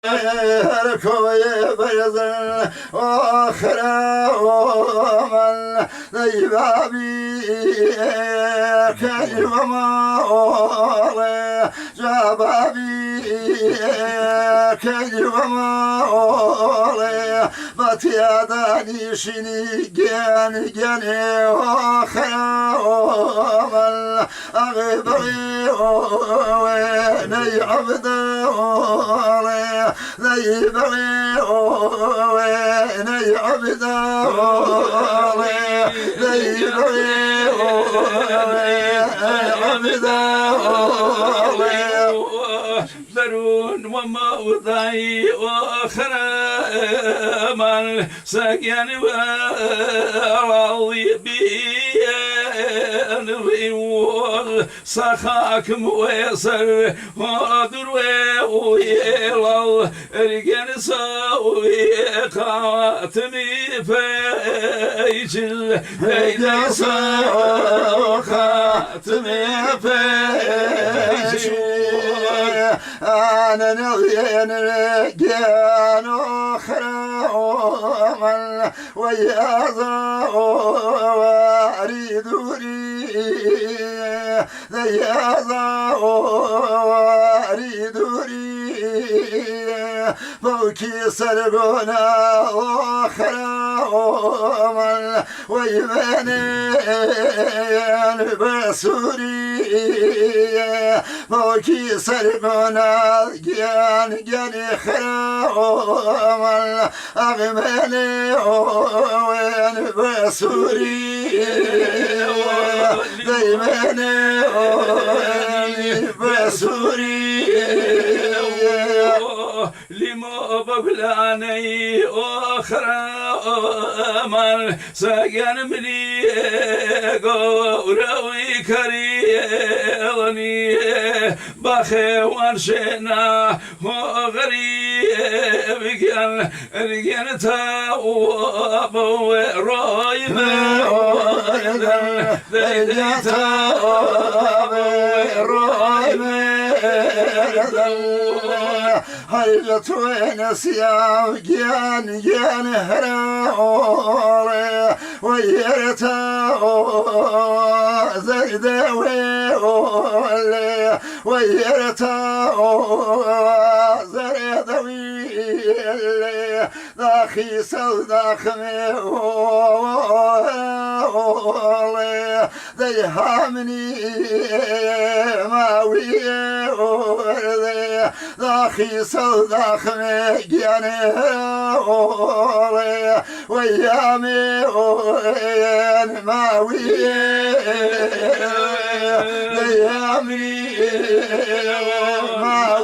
Koye beyazın ahire oman Deybabi kelimama ole Cababi kelimama ole Batıyadan işini gene ahire oman Ağıbı ole ney abde ole ذيبغي وين عبد ذيبغي عبد ذرون وموضعي وآخر من سكن وراضي بي سخاك مويسر وادر ويلال ارجن سوي خاتمي فيجل ارجن سوي خاتمي فيجل أنا نغين رجان أخرى ويا واريد ذياذا واريد موكي سرقنا أخرى ويبنين بسوري موكي سرقنا جان خرا أغمالي وين بسوري دايماني بسوري لما ببلاني أخرى من سجن مني قوروي كريلني بخوان شنا وغريب رجال تاوب ورايم تاوب ورايم هرجت ونسيا جان هراوري ويرتا زيد ويولي ويرتا زرد ويولي ذاخي سوداخمي وولي ذي هامني ما ويولي ذاخي سوداخمي جاني أولي ويامي وين ما ويامي ما